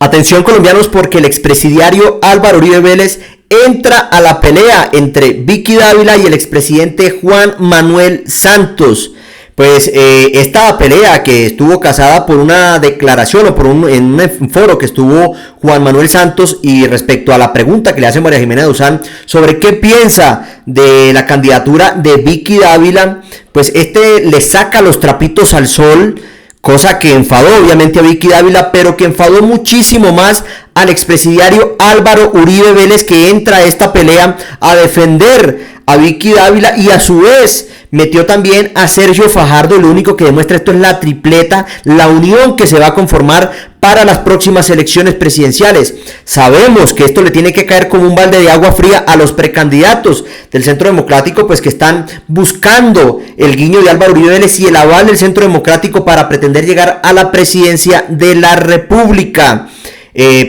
Atención colombianos porque el expresidiario Álvaro Uribe Vélez entra a la pelea entre Vicky Dávila y el expresidente Juan Manuel Santos. Pues esta pelea que estuvo casada por una declaración o en un foro que estuvo Juan Manuel Santos, y respecto a la pregunta que le hace María Jimena Duzán sobre qué piensa de la candidatura de Vicky Dávila, pues le saca los trapitos al sol, cosa que enfadó obviamente a Vicky Dávila, pero que enfadó muchísimo más al expresidiario Álvaro Uribe Vélez, que entra a esta pelea a defender a Vicky Dávila y a su vez metió también a Sergio Fajardo. Lo único que demuestra esto es la tripleta, la unión que se va a conformar para las próximas elecciones presidenciales. Sabemos que esto le tiene que caer como un balde de agua fría a los precandidatos del Centro Democrático, pues que están buscando el guiño de Álvaro Uribe Vélez y el aval del Centro Democrático para pretender llegar a la presidencia de la República.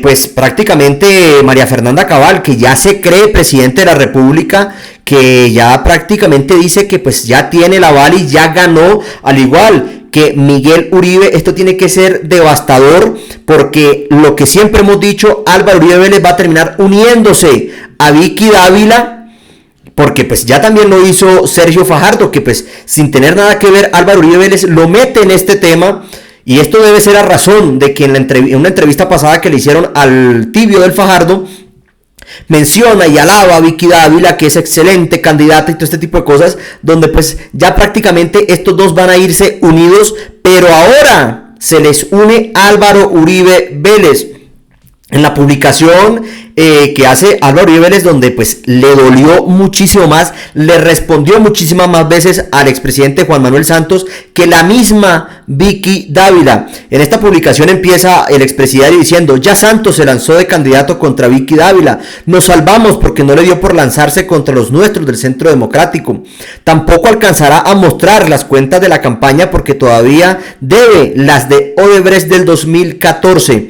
Pues prácticamente María Fernanda Cabal, que ya se cree presidente de la República, que ya prácticamente dice que pues ya tiene el aval y ya ganó, al igual que Miguel Uribe. Esto tiene que ser devastador, porque lo que siempre hemos dicho, Álvaro Uribe Vélez va a terminar uniéndose a Vicky Dávila, porque pues ya también lo hizo Sergio Fajardo, que pues sin tener nada que ver, Álvaro Uribe Vélez lo mete en este tema. Y esto debe ser a razón de que en una entrevista pasada que le hicieron al tibio del Fajardo, menciona y alaba a Vicky Dávila, que es excelente candidata y todo este tipo de cosas, donde pues ya prácticamente estos dos van a irse unidos, pero ahora se les une Álvaro Uribe Vélez. En la publicación que hace Álvaro Uribe Vélez, donde pues le dolió muchísimo más, le respondió muchísimas más veces al expresidente Juan Manuel Santos que la misma Vicky Dávila. En esta publicación empieza el expresidiario diciendo: ya Santos se lanzó de candidato contra Vicky Dávila, nos salvamos porque no le dio por lanzarse contra los nuestros del Centro Democrático, tampoco alcanzará a mostrar las cuentas de la campaña porque todavía debe las de Odebrecht del 2014.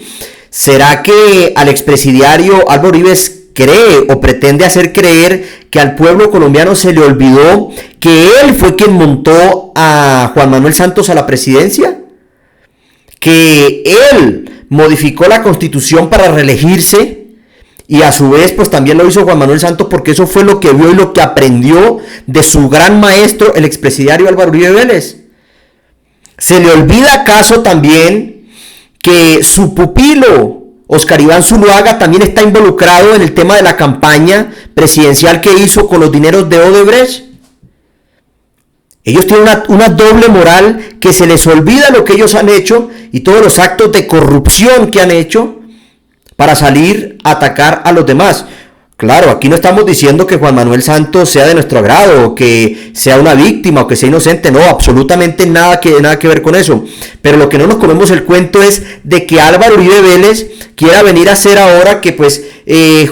¿Será que al expresidiario Álvaro Uribe cree o pretende hacer creer que al pueblo colombiano se le olvidó que él fue quien montó a Juan Manuel Santos a la presidencia? ¿Que él modificó la Constitución para reelegirse? Y a su vez pues también lo hizo Juan Manuel Santos, porque eso fue lo que vio y lo que aprendió de su gran maestro, el expresidiario Álvaro Uribe Vélez. ¿Se le olvida acaso también que su pupilo Óscar Iván Zuluaga también está involucrado en el tema de la campaña presidencial que hizo con los dineros de Odebrecht? Ellos tienen una doble moral, que se les olvida lo que ellos han hecho y todos los actos de corrupción que han hecho para salir a atacar a los demás. Claro, aquí no estamos diciendo que Juan Manuel Santos sea de nuestro agrado, o que sea una víctima, o que sea inocente. No, absolutamente nada que ver con eso. Pero lo que no nos comemos el cuento es de que Álvaro Uribe Vélez quiera venir a hacer ahora que pues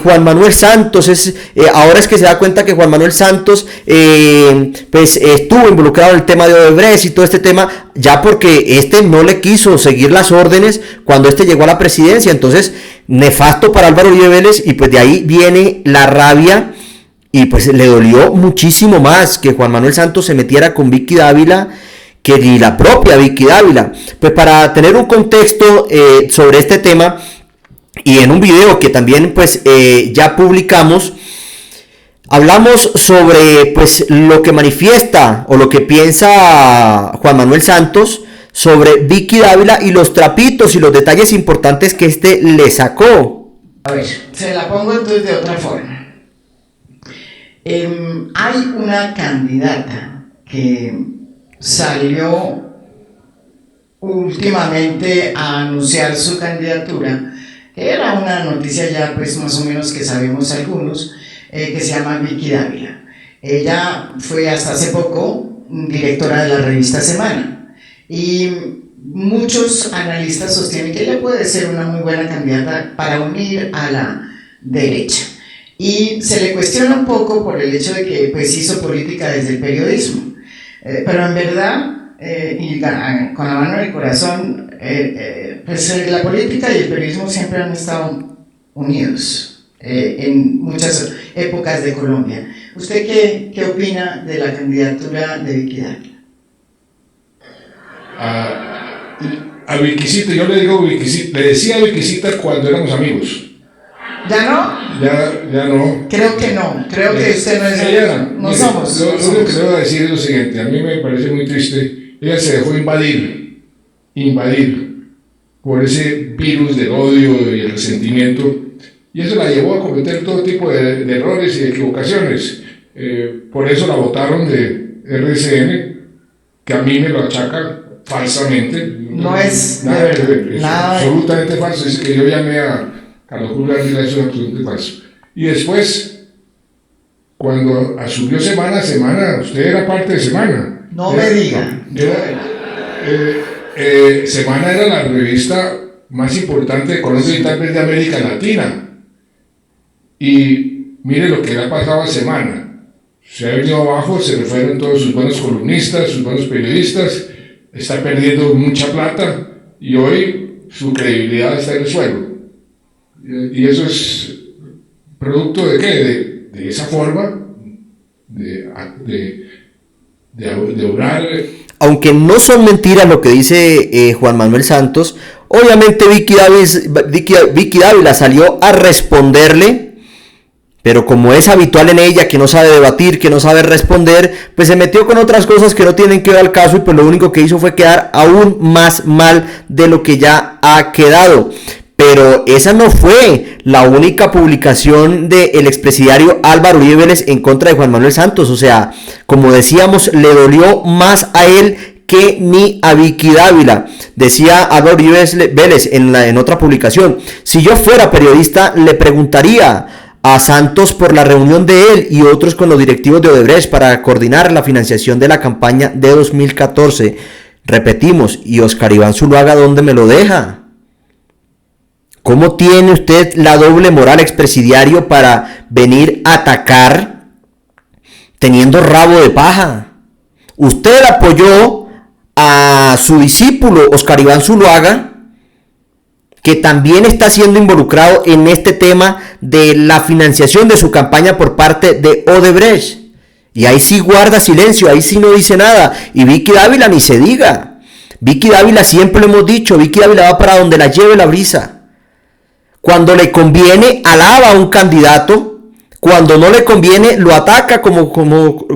Juan Manuel Santos ahora es que se da cuenta que Juan Manuel Santos pues estuvo involucrado en el tema de Odebrecht y todo este tema, ya porque no le quiso seguir las órdenes cuando llegó a la presidencia. Entonces, nefasto para Álvaro Uribe Vélez, y pues de ahí viene la rabia, y pues le dolió muchísimo más que Juan Manuel Santos se metiera con Vicky Dávila que ni la propia Vicky Dávila. Pues para tener un contexto sobre este tema, y en un video que también pues ya publicamos, hablamos sobre pues lo que manifiesta o lo que piensa Juan Manuel Santos sobre Vicky Dávila y los trapitos y los detalles importantes que le sacó. A ver, se la pongo entonces de otra forma. Hay una candidata que salió últimamente a anunciar su candidatura, que era una noticia ya pues más o menos que sabemos algunos, que se llama Vicky Dávila. Ella fue hasta hace poco directora de la revista Semana, y muchos analistas sostienen que ella puede ser una muy buena candidata para unir a la derecha. Y se le cuestiona un poco por el hecho de que pues hizo política desde el periodismo. Pero en verdad, y con la mano en el corazón, pues la política y el periodismo siempre han estado unidos en muchas épocas de Colombia. ¿Usted qué opina de la candidatura de Vicky Dávila? a Viquisita, yo le digo Viquisita, le decía Viquisita cuando éramos amigos. ¿Ya no? Ya no. Creo que no, creo que usted no es... no mire, somos. Lo único que le voy a decir es lo siguiente, a mí me parece muy triste, ella se dejó invadir por ese virus del odio y el resentimiento, y eso la llevó a cometer todo tipo de errores y de equivocaciones. Por eso la votaron de RCN, que a mí me lo achaca falsamente. No es nada absolutamente falso. Es que yo llamé a Carlos Julio Ardila, eso es absolutamente falso. Y después, cuando asumió Semana, usted era parte de Semana. No me diga. Semana era la revista más importante de Colombia y tal vez de América Latina. Y mire lo que le ha pasado a Semana. Se ha venido abajo, se le fueron todos sus buenos columnistas, sus buenos periodistas, está perdiendo mucha plata y hoy su credibilidad está en el suelo. Y eso es producto de qué? De esa forma de obrar. Aunque no son mentiras lo que dice Juan Manuel Santos, obviamente Vicky Dávila salió a responderle. Pero como es habitual en ella, que no sabe debatir, que no sabe responder, pues se metió con otras cosas que no tienen que ver al caso y pues lo único que hizo fue quedar aún más mal de lo que ya ha quedado. Pero esa no fue la única publicación del expresidiario Álvaro Uribe Vélez en contra de Juan Manuel Santos. O sea, como decíamos, le dolió más a él que ni a Vicky Dávila. Decía Álvaro Uribe Vélez en otra publicación: si yo fuera periodista, le preguntaría a Santos por la reunión de él y otros con los directivos de Odebrecht para coordinar la financiación de la campaña de 2014. Repetimos, y Oscar Iván Zuluaga, ¿dónde me lo deja? ¿Cómo tiene usted la doble moral, expresidiario, para venir a atacar teniendo rabo de paja? Usted apoyó a su discípulo Oscar Iván Zuluaga, que también está siendo involucrado en este tema de la financiación de su campaña por parte de Odebrecht. Y ahí sí guarda silencio, ahí sí no dice nada. Y Vicky Dávila ni se diga. Vicky Dávila, siempre lo hemos dicho, Vicky Dávila va para donde la lleve la brisa. Cuando le conviene, alaba a un candidato. Cuando no le conviene, lo ataca, como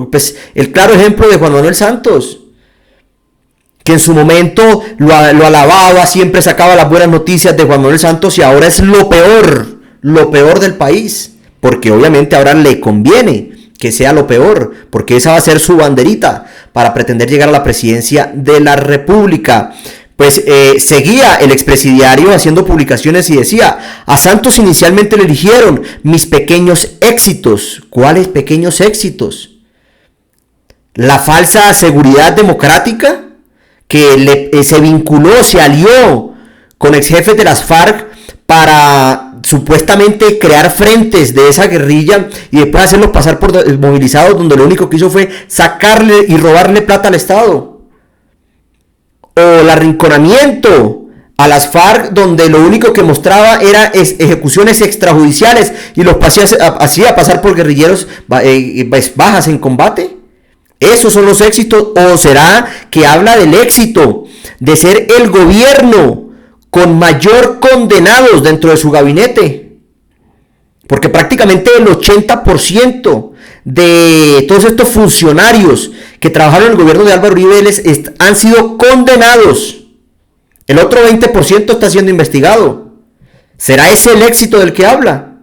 pues, el claro ejemplo de Juan Manuel Santos, que en su momento lo alababa, siempre sacaba las buenas noticias de Juan Manuel Santos, y ahora es lo peor del país, porque obviamente ahora le conviene que sea lo peor, porque esa va a ser su banderita para pretender llegar a la presidencia de la República. Pues seguía el expresidiario haciendo publicaciones y decía: a Santos inicialmente le eligieron mis pequeños éxitos. ¿Cuáles pequeños éxitos? La falsa seguridad democrática, que se vinculó, se alió con ex jefes de las FARC para supuestamente crear frentes de esa guerrilla y después hacerlos pasar por movilizados, donde lo único que hizo fue sacarle y robarle plata al Estado. O el arrinconamiento a las FARC, donde lo único que mostraba era ejecuciones extrajudiciales y los hacía pasar por guerrilleros bajas en combate. ¿Esos son los éxitos? ¿O será que habla del éxito de ser el gobierno con mayor condenados dentro de su gabinete? Porque prácticamente el 80% de todos estos funcionarios que trabajaron en el gobierno de Álvaro Uribe Vélez han sido condenados. El otro 20% está siendo investigado. ¿Será ese el éxito del que habla?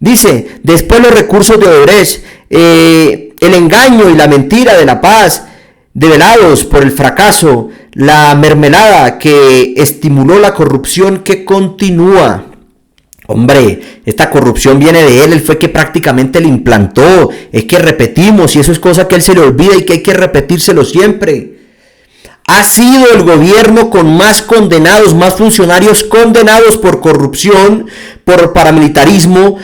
Dice: después los recursos de Odebrecht, el engaño y la mentira de la paz, develados por el fracaso, la mermelada que estimuló la corrupción que continúa. Hombre, esta corrupción viene de él fue que prácticamente le implantó. Es que repetimos, y eso es cosa que él se le olvida y que hay que repetírselo siempre. Ha sido el gobierno con más condenados, más funcionarios condenados por corrupción, por paramilitarismo,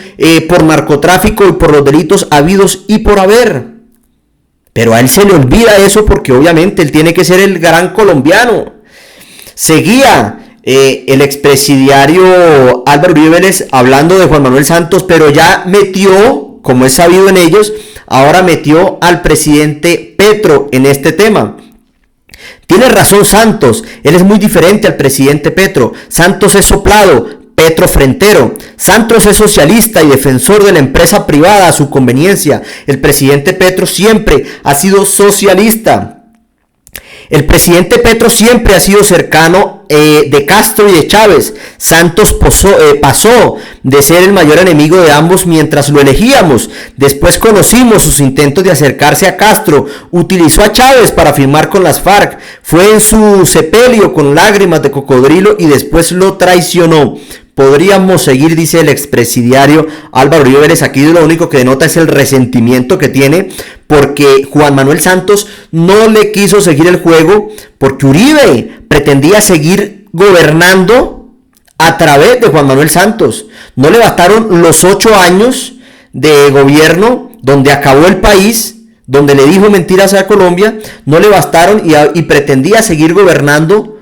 por narcotráfico y por los delitos habidos y por haber. Pero a él se le olvida eso porque obviamente él tiene que ser el gran colombiano. Seguía el expresidiario Álvaro Uribe Vélez hablando de Juan Manuel Santos, pero ya metió, como es sabido en ellos, ahora metió al presidente Petro en este tema. Tiene razón Santos, él es muy diferente al presidente Petro. Santos es soplado, Petro frentero. Santos es socialista y defensor de la empresa privada a su conveniencia. El presidente Petro siempre ha sido socialista. El presidente Petro siempre ha sido cercano de Castro y de Chávez. Santos pasó de ser el mayor enemigo de ambos mientras lo elegíamos. Después conocimos sus intentos de acercarse a Castro. Utilizó a Chávez para firmar con las FARC. Fue en su sepelio con lágrimas de cocodrilo y después lo traicionó. Podríamos seguir, dice el expresidiario Álvaro Uribe Vélez. Aquí lo único que denota es el resentimiento que tiene porque Juan Manuel Santos no le quiso seguir el juego, porque Uribe pretendía seguir gobernando a través de Juan Manuel Santos. No le bastaron los 8 años de gobierno donde acabó el país, donde le dijo mentiras a Colombia, no le bastaron y pretendía seguir gobernando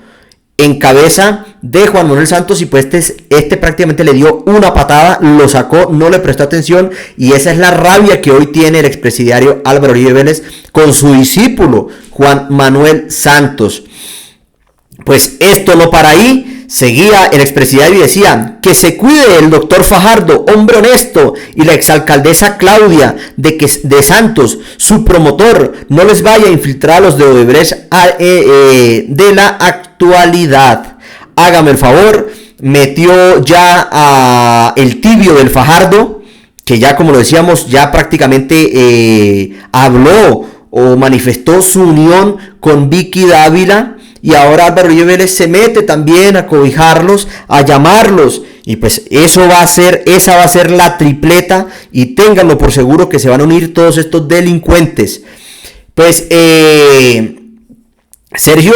en cabeza de Juan Manuel Santos, y pues este prácticamente le dio una patada, lo sacó, no le prestó atención, y esa es la rabia que hoy tiene el expresidiario Álvaro Uribe Vélez con su discípulo Juan Manuel Santos. Pues esto no para ahí. Seguía el expresidiario y decía: que se cuide el doctor Fajardo, hombre honesto, y la exalcaldesa Claudia de Santos, su promotor, no les vaya a infiltrar a los de Odebrecht de la actualidad. Hágame el favor. Metió ya a el tibio del Fajardo, que ya, como lo decíamos, ya prácticamente habló o manifestó su unión con Vicky Dávila. Y ahora Álvaro Uribe Vélez se mete también a cobijarlos, a llamarlos. Y pues esa va a ser la tripleta. Y ténganlo por seguro que se van a unir todos estos delincuentes. Pues Sergio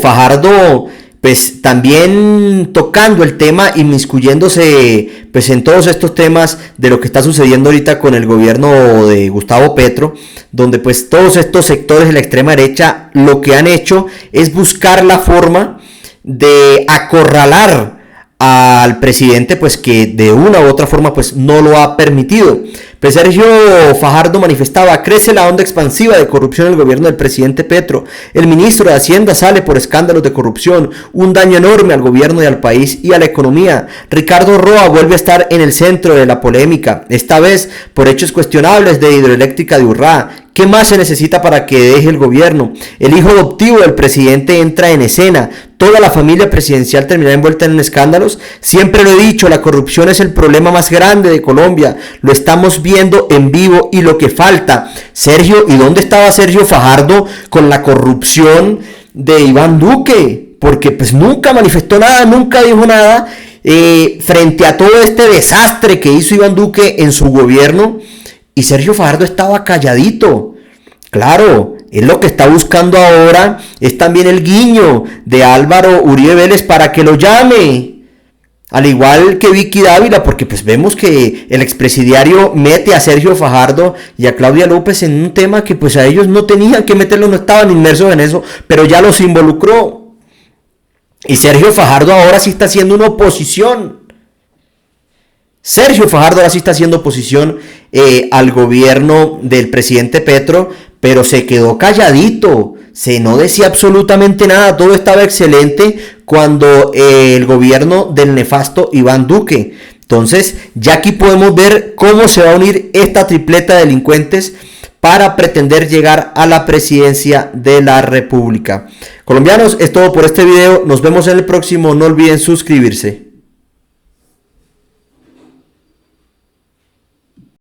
Fajardo, pues también tocando el tema, inmiscuyéndose pues en todos estos temas de lo que está sucediendo ahorita con el gobierno de Gustavo Petro, donde pues todos estos sectores de la extrema derecha lo que han hecho es buscar la forma de acorralar al presidente, pues que de una u otra forma pues no lo ha permitido. Pues Sergio Fajardo manifestaba: crece la onda expansiva de corrupción en el gobierno del presidente Petro. El ministro de Hacienda sale por escándalos de corrupción, un daño enorme al gobierno y al país y a la economía. Ricardo Roa vuelve a estar en el centro de la polémica, esta vez por hechos cuestionables de hidroeléctrica de Urrá. ¿Qué más se necesita para que deje el gobierno? El hijo adoptivo del presidente entra en escena. Toda la familia presidencial terminará envuelta en escándalos. Siempre lo he dicho, la corrupción es el problema más grande de Colombia. Lo estamos viendo en vivo y lo que falta. Sergio, ¿y dónde estaba Sergio Fajardo con la corrupción de Iván Duque? Porque pues nunca manifestó nada, nunca dijo nada frente a todo este desastre que hizo Iván Duque en su gobierno. Y Sergio Fajardo estaba calladito. Claro, él lo que está buscando ahora es también el guiño de Álvaro Uribe Vélez para que lo llame. Al igual que Vicky Dávila, porque pues vemos que el expresidiario mete a Sergio Fajardo y a Claudia López en un tema que pues a ellos no tenían que meterlo, no estaban inmersos en eso, pero ya los involucró. Y Sergio Fajardo ahora sí está haciendo una oposición. Sergio Fajardo ahora sí está haciendo oposición al gobierno del presidente Petro, pero se quedó calladito, no decía absolutamente nada, todo estaba excelente cuando el gobierno del nefasto Iván Duque. Entonces ya aquí podemos ver cómo se va a unir esta tripleta de delincuentes para pretender llegar a la presidencia de la República. Colombianos, es todo por este video, nos vemos en el próximo, no olviden suscribirse.